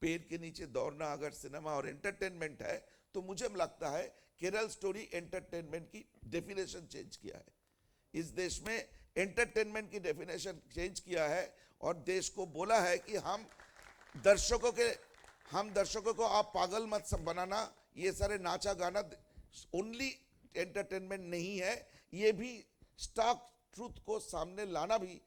पेड़ के नीचे दौड़ना अगर सिनेमा और एंटरटेनमेंट है, तो मुझे लगता है केरल स्टोरी एंटरटेनमेंट की डेफिनेशन चेंज किया है। इस देश में एंटरटेनमेंट की डेफिनेशन चेंज किया है और देश को बोला है कि हम दर्शकों को आप पागल मत सब बनाना, ये सारे नाचा गाना ओनली एंटरटेनमेंट नहीं है, ये भी स्टॉक ट्रूथ को सामने लाना भी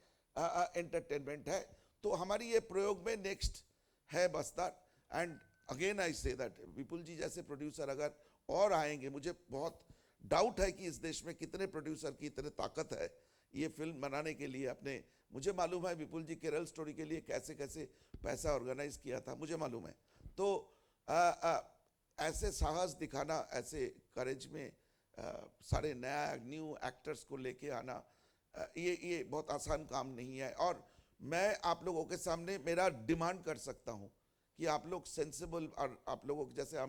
एंटरटेनमेंट है। तो हमारी ये प्रयोग में नेक्स्ट है Bastar. And again I say that विपुल जी जैसे प्रोड्यूसर अगर और आएंगे, मुझे बहुत डाउट है कि इस देश में कितने प्रोड्यूसर की इतने ताकत है ये फिल्म बनाने के लिए। अपने मुझे मालूम है विपुल जी केरल स्टोरी के लिए कैसे कैसे पैसा ऑर्गेनाइज किया था, मुझे मालूम है। तो ऐसे साहस दिखाना, ऐसे करेज में सारे नया न्यू एक्टर्स को लेके आना, ये बहुत आसान काम नहीं है। और मैं आप लोगों के सामने मेरा डिमांड कर सकता हूँ कि आप लोग सेंसिबल, और आप लोगों के जैसे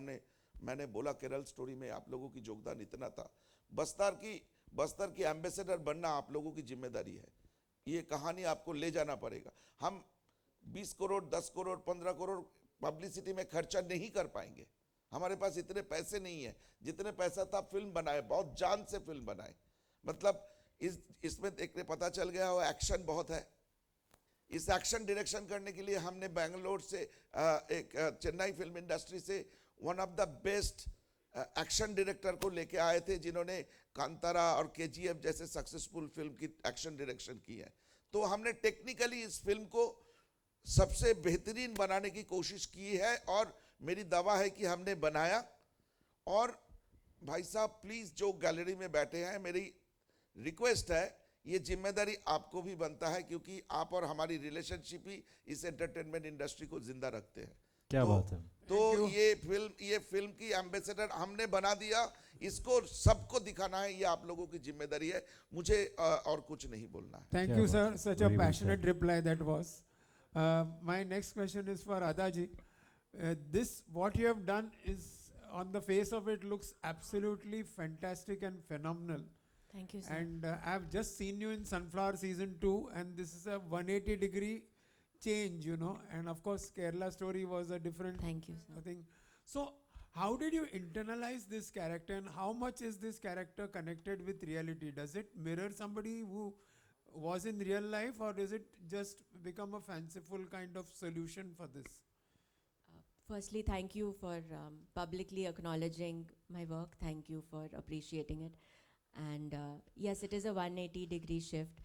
मैंने बोला केरल स्टोरी में आप लोगों की योगदान इतना था, बस्तर की एम्बेसडर बनना आप लोगों की जिम्मेदारी है। ये कहानी आपको ले जाना पड़ेगा। हम 20 करोड़ 10 करोड़ 15 करोड़ पब्लिसिटी में खर्चा नहीं कर पाएंगे, हमारे पास इतने पैसे नहीं है। जितने पैसा था फिल्म बनाए, बहुत जान से फिल्म बनाए। मतलब इसमें देखने पता चल गया हो एक्शन बहुत है। इस एक्शन डायरेक्शन करने के लिए हमने बेंगलोर से चेन्नई फिल्म इंडस्ट्री से one of the best action director को लेके आए थे, जिन्होंने कांतारा और केजीएफ जैसे सक्सेसफुल फिल्म की एक्शन डायरेक्शन की है। तो हमने टेक्निकली इस फिल्म को सबसे बेहतरीन बनाने की कोशिश की है और मेरी दावा है कि हमने बनाया। और भाई साहब प्लीज जो गैलरी में बैठे हैं, मेरी रिक्वेस्ट है, ये जिम्मेदारी आपको भी बनता है, क्योंकि आप और हमारी रिलेशनशिप ही इस एंटरटेनमेंट इंडस्ट्री को जिंदा रखते हैं। क्या बात है। तो ये फिल्म की एम्बेसडर हमने बना दिया, इसको सबको दिखाना है, ये आप लोगों की जिम्मेदारी है। मुझे और कुछ नहीं बोलना है। Thank क्या you, बात sir. है, Such a very well passionate said. reply that was. My next question is for Adaji. What you have done is, on the face of it, looks absolutely fantastic and phenomenal. Thank you, sir. And I've just seen you in Sunflower season 2, and this is a 180-degree change, you know. And of course, Kerala story was a different Thank you, sir. thing. So, how did you internalize this character, and how much is this character connected with reality? Does it mirror somebody who was in real life, or does it just become a fanciful kind of solution for this? Firstly, thank you for publicly acknowledging my work. Thank you for appreciating it. And yes, it is a 180-degree shift.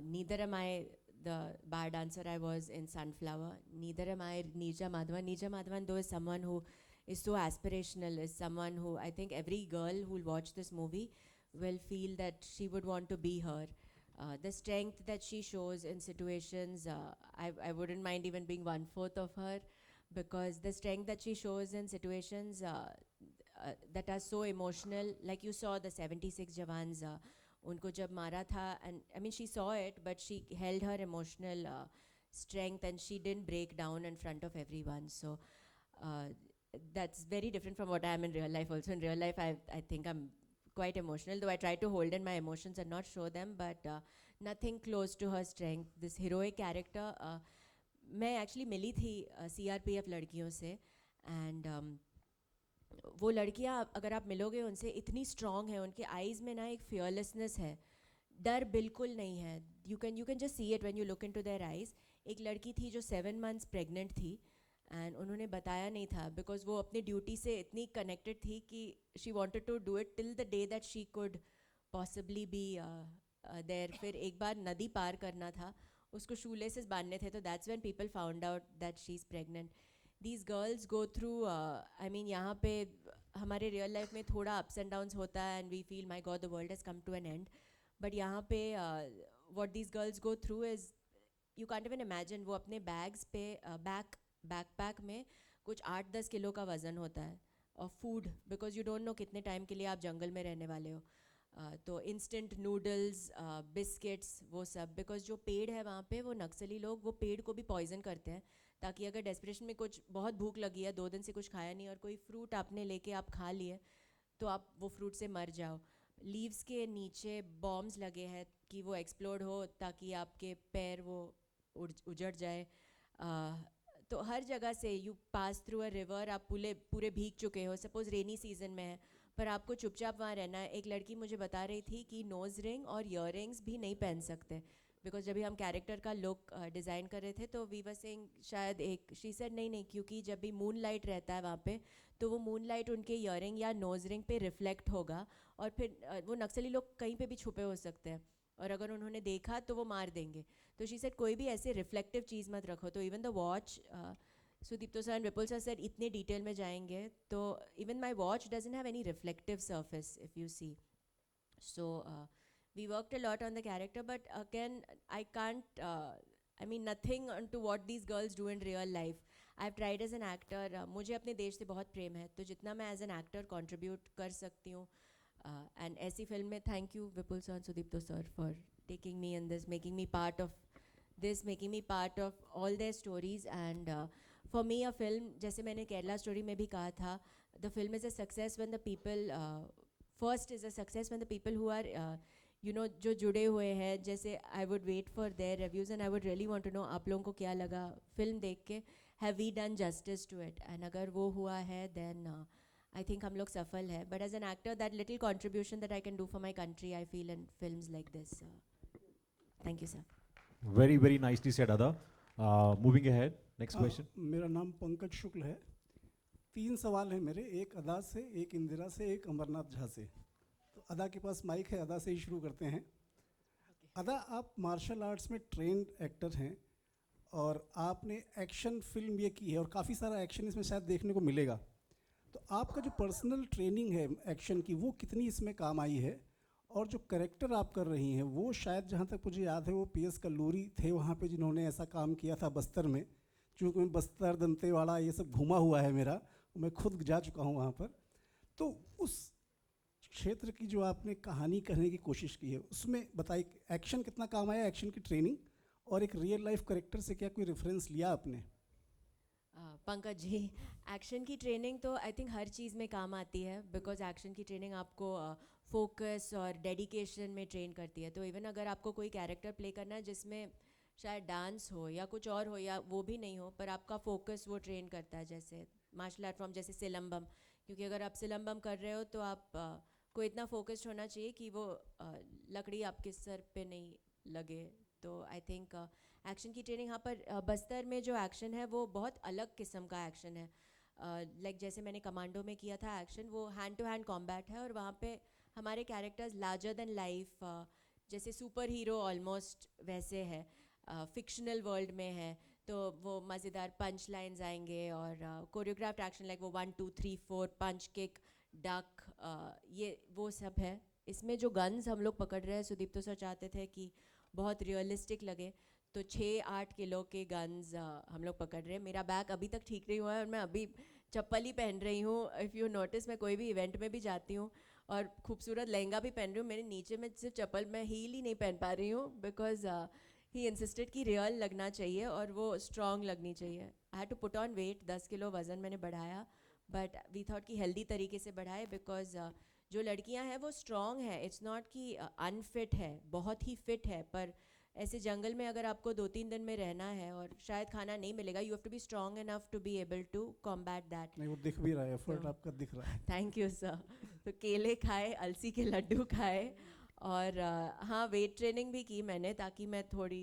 Neither am I the bar dancer I was in Sunflower. Neither am I Neeja Madhavan. Neeja Madhavan, though, is someone who is so aspirational, is someone who I think every girl who will watch this movie will feel that she would want to be her. The strength that she shows in situations, I wouldn't mind even being 1/4 of her, because the strength that she shows in situations that are so emotional, like you saw the 76 Jawans, unko jab mara tha, and I mean she saw it, but she held her emotional strength and she didn't break down in front of everyone. So that's very different from what I am in real life also. In real life, I think I'm quite emotional, though I try to hold in my emotions and not show them, but nothing close to her strength. This heroic character, मैं actually मिली थी CRPF लड़कियों से, and वो लड़कियाँ अगर आप मिलोगे उनसे, इतनी स्ट्रॉन्ग है, उनके आईज़ में ना एक फियरलेसनेस है, डर बिल्कुल नहीं है. You can just see it when you look into their eyes. एक लड़की थी जो 7 months प्रेग्नेंट थी, एंड उन्होंने बताया नहीं था, बिकॉज वो अपनी ड्यूटी से इतनी कनेक्टेड थी कि she wanted to do it till the day that she could possibly be there. फिर एक बार नदी पार करना था, उसको शूलेसेस बांधने थे, तो that's when people found out that she is pregnant. These girls go through, I mean यहाँ पे हमारे रियल लाइफ में थोड़ा अप्स एंड डाउन्स होता है, and we feel my God the world has come to an end. But यहाँ पे what these girls go through is, you can't even imagine. वो अपने बैग्स पे बैकपैक में कुछ 8-10 किलो का वज़न होता है, और food, because you don't know कितने टाइम के लिए आप जंगल में रहने वाले हो. तो इंस्टेंट नूडल्स, बिस्किट्स, वो सब, बिकॉज जो पेड़ है वहाँ पे, वो नक्सली लोग वो पेड़ को भी पॉइजन करते हैं, ताकि अगर डेस्परेशन में कुछ बहुत भूख लगी है, 2 दिन से कुछ खाया नहीं, और कोई फ्रूट आपने लेके आप खा लिए, तो आप वो फ्रूट से मर जाओ. लीव्स के नीचे बॉम्ब्स लगे हैं कि वो एक्सप्लोड हो, ताकि आपके पैर वो उजड़ जाए. तो हर जगह से you pass through a river, आप पूरे भीग चुके हो, सपोज रेनी सीजन में है, पर आपको चुपचाप वहाँ रहना है. एक लड़की मुझे बता रही थी कि नोज़ रिंग और ईयरिंग्स भी नहीं पहन सकते, बिकॉज जब भी हम कैरेक्टर का लुक डिज़ाइन कर रहे थे तो वी वर सेइंग शायद एक शी सेड नहीं, क्योंकि जब भी मून लाइट रहता है वहाँ पे तो वो मून लाइट उनके ईयरिंग या नोज़ रिंग पे रिफ्लेक्ट होगा, और फिर वो नक्सली लोग कहीं पे भी छुपे हो सकते हैं, और अगर उन्होंने देखा तो वो मार देंगे. तो शी सेड कोई भी ऐसे रिफ्लेक्टिव चीज़ मत रखो. तो even the watch, Sudipto sir and Vipul sir इतने डिटेल में जाएंगे, तो even my watch doesn't have any reflective surface if you see. So we worked a lot on the character, but again, I can't. I mean, nothing onto what these girls do in real life. I've tried as an actor. मुझे अपने देश से बहुत प्रेम है, तो जितना मैं as an actor contribute कर सकती हूँ. And ऐसी फिल्म में thank you Vipul sir and Sudipto sir for taking me in this, making me part of this, making me part of all their stories. And for me, a film, जैसे मैंने Kerala story में भी कहा था, the film is a success when the people. First is a success when the people who are जो जुड़े हुए हैं, जैसे I would wait for their reviews and I would really want to know आप लोगों को क्या लगा फिल्म देख के, have we done justice to it, and अगर वो हुआ है then I think हम लोग सफल है. But as an actor, that little contribution that I can do for my country, I feel in films like this. Thank you, sir. Very, very nicely said, Ada. Moving ahead, next question. मेरा नाम पंकज शुक्ल है. 3 सवाल हैं मेरे, एक अदा से, एक इंदिरा से, एक अमरनाथ झा से. तो अदा के पास माइक है, अदा से ही शुरू करते हैं. अदा, आप मार्शल आर्ट्स में ट्रेंड एक्टर हैं और आपने एक्शन फिल्म ये की है और काफ़ी सारा एक्शन इसमें शायद देखने को मिलेगा. तो आपका जो पर्सनल ट्रेनिंग है एक्शन की, वो कितनी इसमें काम आई है? और जो करेक्टर आप कर रही हैं वो शायद, जहाँ तक मुझे याद है, वो PS कल्लूरी थे वहाँ पे जिन्होंने ऐसा काम किया था बस्तर में. चूँकि मैं बस्तर, दंतेवाड़ा ये सब घुमा हुआ है मेरा, मैं खुद जा चुका हूँ वहाँ पर. तो उस क्षेत्र की जो आपने कहानी कहने की कोशिश की है, उसमें बताइए एक्शन कितना काम आया, एक्शन की ट्रेनिंग, और एक रियल लाइफ करेक्टर से क्या कोई रेफरेंस लिया आपने? पंकज जी, एक्शन की ट्रेनिंग तो आई थिंक हर चीज़ में काम आती है, बिकॉज एक्शन की ट्रेनिंग आपको फोकस और डेडिकेशन में ट्रेन करती है. तो इवन अगर आपको कोई कैरेक्टर प्ले करना है जिसमें शायद डांस हो या कुछ और हो या वो भी नहीं हो, पर आपका फोकस वो ट्रेन करता है. जैसे मार्शल आर्ट फॉर्म जैसे सिलम्बम, क्योंकि अगर आप सिलम्बम कर रहे हो तो आप को इतना फोकस्ड होना चाहिए कि वो लकड़ी आपके सर पे नहीं लगे. तो आई थिंक एक्शन की ट्रेनिंग यहाँ पर बस्तर में जो एक्शन है वो बहुत अलग किस्म का एक्शन है. लाइक जैसे मैंने कमांडो में किया था एक्शन, वो हैंड टू हैंड कॉम्बैट है, और वहाँ पे हमारे कैरेक्टर्स लार्जर देन लाइफ, जैसे सुपर हीरो ऑलमोस्ट वैसे है, फिक्शनल वर्ल्ड में है. तो वो मज़ेदार पंच लाइन्स आएंगे और कोरियोग्राफ्ड एक्शन लाइक वो 1 2 3 4 पंच किक डक, ये वो सब है. इसमें जो गन्स हम लोग पकड़ रहे हैं, सुदीप्तो सर चाहते थे कि बहुत रियलिस्टिक लगे, तो 6-8 किलो के गन्स हम लोग पकड़ रहे हैं. मेरा बैग अभी तक ठीक नहीं हुआ है और मैं अभी चप्पल ही पहन रही हूँ. इफ़ यू नोटिस, मैं कोई भी इवेंट में भी जाती हूँ और खूबसूरत लहंगा भी पहन रही हूँ, मेरे नीचे में सिर्फ चप्पल, मैं हील ही नहीं पहन पा रही हूँ, बिकॉज ही इंसिस्टेड कि रियल लगना चाहिए और वो स्ट्रॉन्ग लगनी चाहिए. I had to put on weight, 10 kilo वज़न मैंने बढ़ाया, बट वी थॉट कि हेल्दी तरीके से बढ़ाए, बिकॉज जो लड़कियां हैं वो स्ट्रॉन्ग है. इट्स नॉट कि अनफिट है, बहुत ही फिट है, पर ऐसे जंगल में अगर आपको 2-3 दिन में रहना है और शायद खाना नहीं मिलेगा, you have to be strong enough to be able to combat that. नहीं, वो दिख भी रहा है, एफर्ट आपका दिख रहा है. Thank you sir. तो केले खाए, अलसी के लड्डू खाए, और हाँ, वेट ट्रेनिंग भी की मैंने, ताकि मैं थोड़ी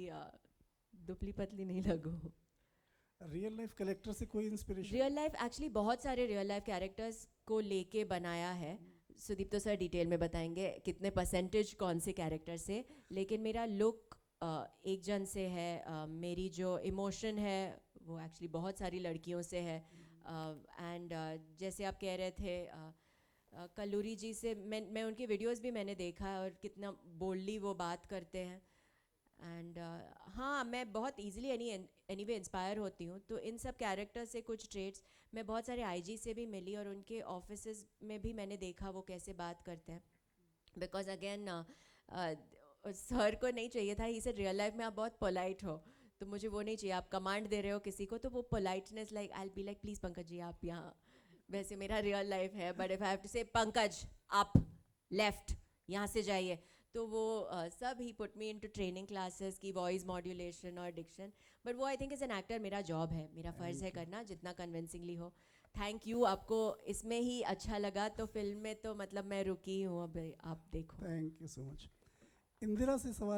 दुबली पतली नहीं लगूँ. रियल लाइफ कैरेक्टर से कोई इंस्पिरेशन? रियल लाइफ एक्चुअली बहुत सारे रियल लाइफ कैरेक्टर्स को लेके बनाया है. सुदीप्तो सर डिटेल में बताएंगे कितने परसेंटेज कौन से कैरेक्टर से, लेकिन मेरा लुक एक जन से है, मेरी जो इमोशन है वो एक्चुअली बहुत सारी लड़कियों से है. एंड जैसे आप कह रहे थे कल्लूरी जी से, मैं उनकी वीडियोस भी मैंने देखा है और कितना बोल्डली वो बात करते हैं. एंड हाँ, मैं बहुत ईजिली एनीवे इंस्पायर होती हूँ. तो इन सब कैरेक्टर से कुछ ट्रेड्स, मैं बहुत सारे IG से भी मिली और उनके ऑफिसेज में भी मैंने देखा वो कैसे बात करते हैं. बिकॉज अगेन सर को नहीं चाहिए था, इसे रियल लाइफ में आप बहुत पोलाइट हो, तो मुझे वो नहीं चाहिए. आप कमांड दे रहे हो किसी को, तो वो politeness, like I will be like please Pankaj ji आप यहाँ, वैसे मेरा रियल लाइफ है. But if I have to say Pankaj आप लेफ्ट यहाँ से जाइए, तो वो सब ही put me into training classes की वॉइस मॉड्यूलेशन और डिक्शन, बट वो I think as an actor मेरा जॉब है, मेरा फ़र्ज़ है करना जितना कन्विंसिंगली हो. Thank you. आपको इसमें ही अच्छा लगा तो फिल्म में तो मतलब मैं रुकी हूँ, अब आप देखो. Thank you so much. Indira से सवाल